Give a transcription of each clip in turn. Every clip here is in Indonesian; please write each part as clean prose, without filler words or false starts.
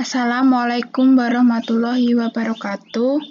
Assalamualaikum warahmatullahi wabarakatuh.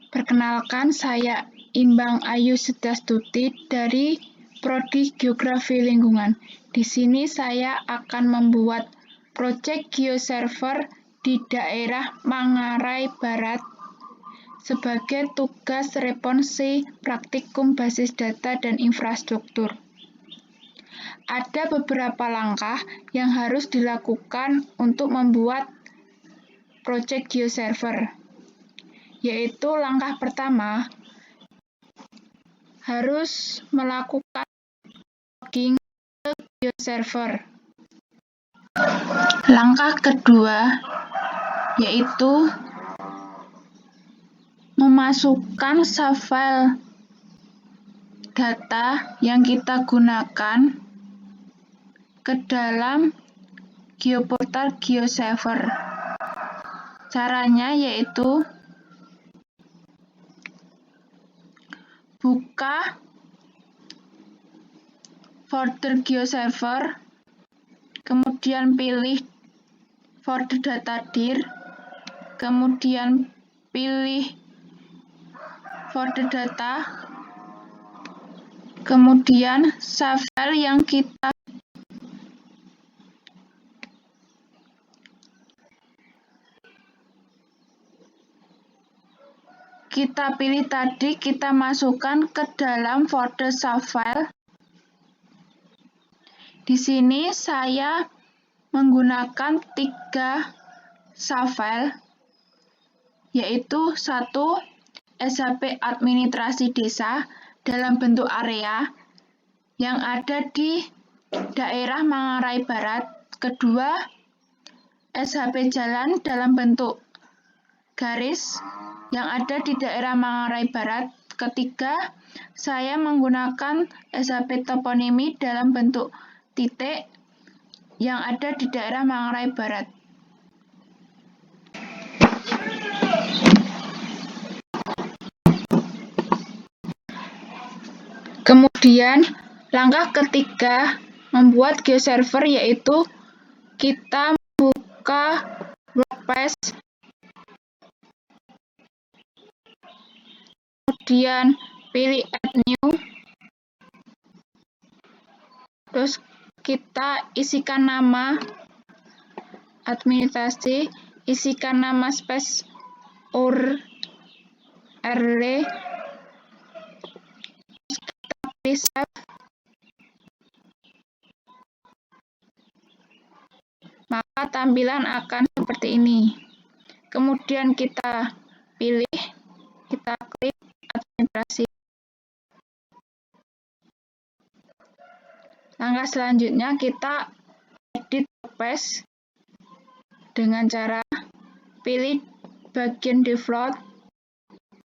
Perkenalkan, saya Imbang Ayu Setiastuti dari Prodi Geografi Lingkungan. Di sini saya akan membuat proyek geoserver di daerah Manggarai Barat sebagai tugas responsi praktikum basis data dan infrastruktur. Ada beberapa langkah yang harus dilakukan untuk membuat proyek geoserver, yaitu langkah pertama, harus melakukan logging ke geoserver. Langkah kedua, yaitu memasukkan subfile data yang kita gunakan ke dalam geoportal geoserver. Caranya yaitu buka folder geoserver, kemudian pilih folder data dir, kemudian pilih folder data, kemudian subfile yang kita pilih tadi, kita masukkan ke dalam folder subfile. Di sini saya menggunakan 3 subfile, yaitu 1 SHP administrasi desa dalam bentuk area yang ada di daerah Manggarai Barat, kedua SHP jalan dalam bentuk garis yang ada di daerah Manggarai Barat, ketiga saya menggunakan SHP toponimi dalam bentuk titik yang ada di daerah Manggarai Barat. Kemudian langkah ketiga membuat geoserver, yaitu kita buka WordPress, kemudian pilih add new, terus kita isikan nama administrasi, isikan nama space URL, kita pilih save, maka tampilan akan seperti ini. Kemudian kita klik administrasi. Langkah selanjutnya kita edit WordPress dengan cara pilih bagian default,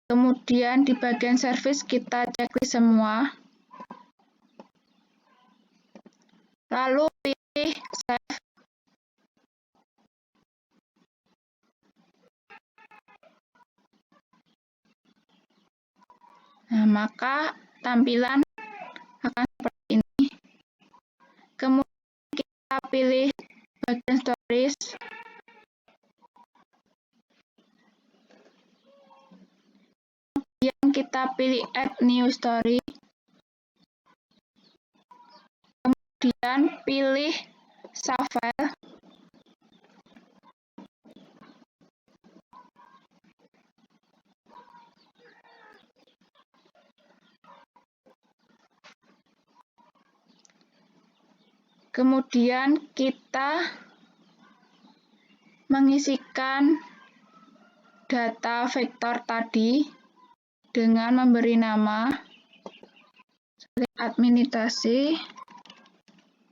kemudian di bagian service kita checklist semua, lalu pilih save. Nah, maka tampilan akan seperti ini. Kemudian kita pilih bagian storage, kemudian kita pilih add new story, kemudian pilih subfile, kemudian kita mengisikan data vektor tadi dengan memberi nama administrasi,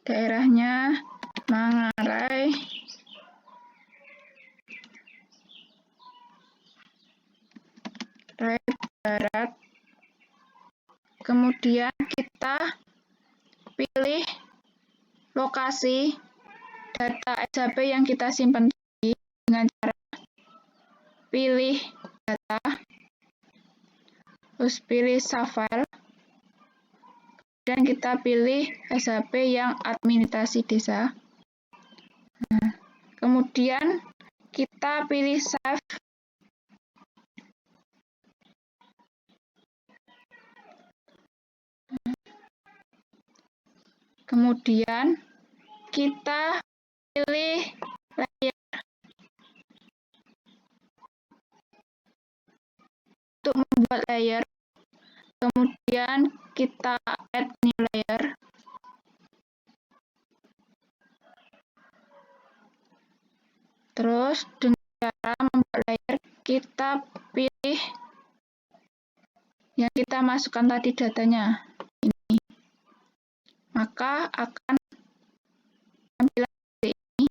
daerahnya Manggarai Barat, kemudian kita pilih lokasi data SHP yang kita simpan tadi dengan cara pilih data, terus pilih subfile, dan kita pilih SHP yang administrasi desa. Nah, Kemudian kita pilih save. Kemudian kita pilih layer untuk membuat layer. Kemudian kita add new layer. Terus dengan cara membuat layer, kita pilih yang kita masukkan tadi datanya ini. Maka akan tampilan seperti ini.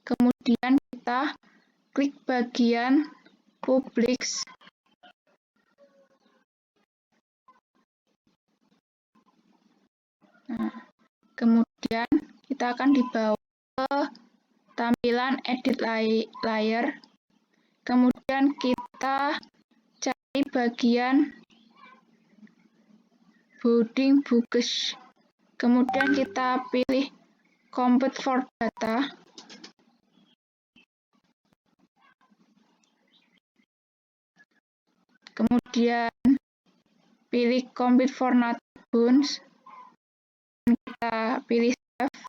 Kemudian kita klik bagian publish. Nah, kemudian kita akan dibawa ke tampilan edit layer. Kemudian kita cari bagian bounding bookes. Kemudian kita pilih compute for data. Kemudian pilih compute for notebooks. Kita pilih save.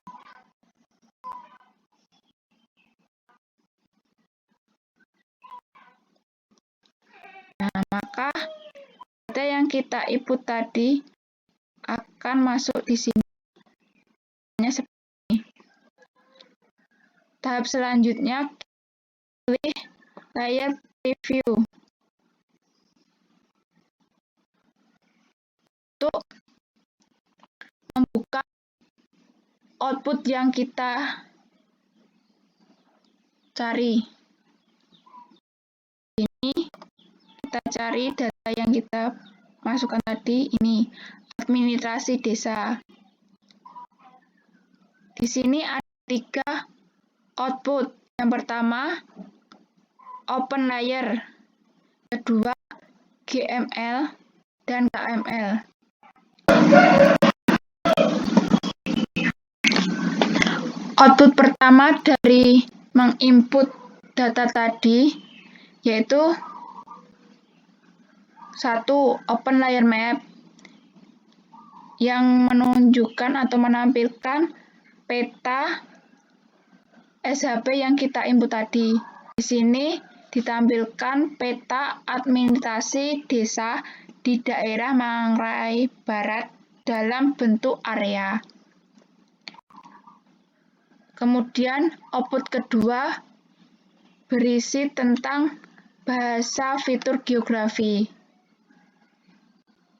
Nah, maka data yang kita input tadi akan masuk di sini. Seperti ini. Tahap selanjutnya pilih layer preview. Untuk membuka output yang kita cari. Ini kita cari data yang kita masukkan tadi, ini administrasi desa. Di sini ada 3 output. Yang pertama open layer, kedua GML dan KML. Output pertama dari menginput data tadi yaitu 1. Open layer map yang menunjukkan atau menampilkan peta SHP yang kita input tadi. Di sini ditampilkan peta administrasi desa di daerah Manggarai Barat dalam bentuk area. Kemudian output kedua berisi tentang bahasa fitur geografi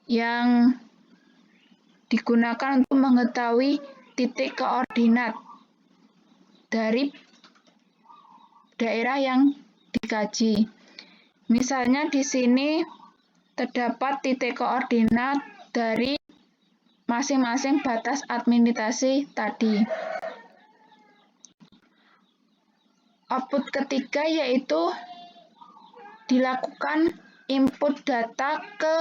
yang digunakan untuk mengetahui titik koordinat dari daerah yang dikaji. Misalnya di sini terdapat titik koordinat dari masing-masing batas administrasi tadi. Output ketiga yaitu dilakukan input data ke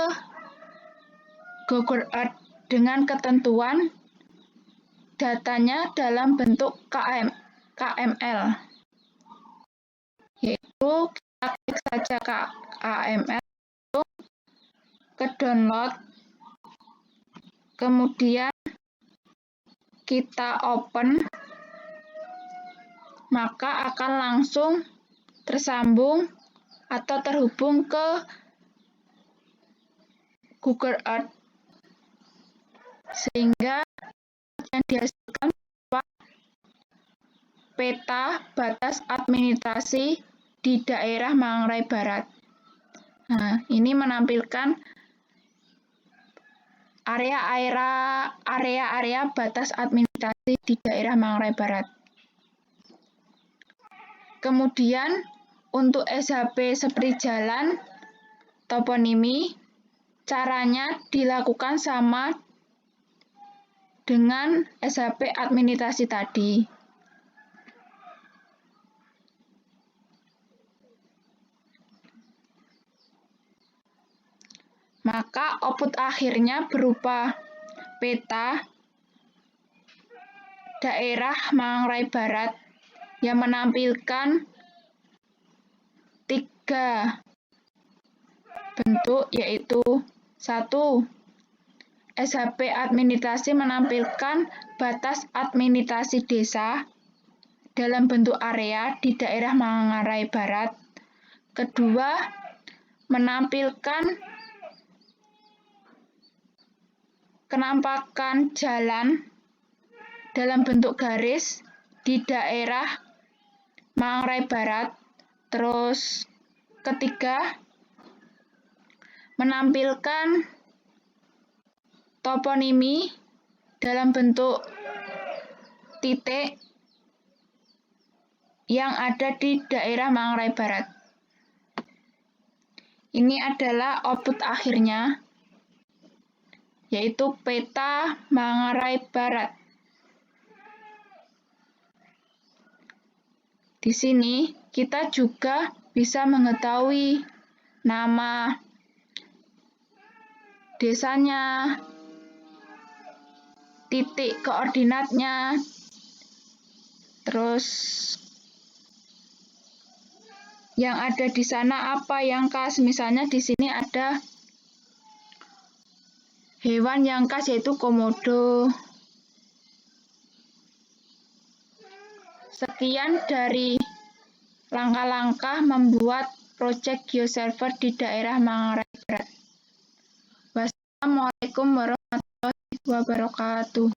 Google Earth dengan ketentuan datanya dalam bentuk KML. Yaitu kita klik saja KML ke download, kemudian kita open, maka akan langsung tersambung atau terhubung ke Google Earth sehingga yang dihasilkan peta batas administrasi di daerah Manggarai Barat. Nah, ini menampilkan area-area batas administrasi di daerah Manggarai Barat. Kemudian untuk SHP seperti jalan, toponimi, caranya dilakukan sama dengan SHP administrasi tadi. Maka output akhirnya berupa peta daerah Manggarai Barat yang menampilkan 3 bentuk, yaitu 1. SHP administrasi menampilkan batas administrasi desa dalam bentuk area di daerah Manggarai Barat. Kedua, menampilkan kenampakan jalan dalam bentuk garis di daerah Manggarai Barat. Terus ketiga, menampilkan toponimi dalam bentuk titik yang ada di daerah Manggarai Barat. Ini adalah output akhirnya, yaitu peta Manggarai Barat. Di sini kita juga bisa mengetahui nama desanya, titik koordinatnya, terus yang ada di sana apa yang khas. Misalnya di sini ada hewan yang khas, yaitu komodo. Sekian dari langkah-langkah membuat proyek GeoServer di daerah Manggarai Barat. Wassalamualaikum warahmatullahi wabarakatuh.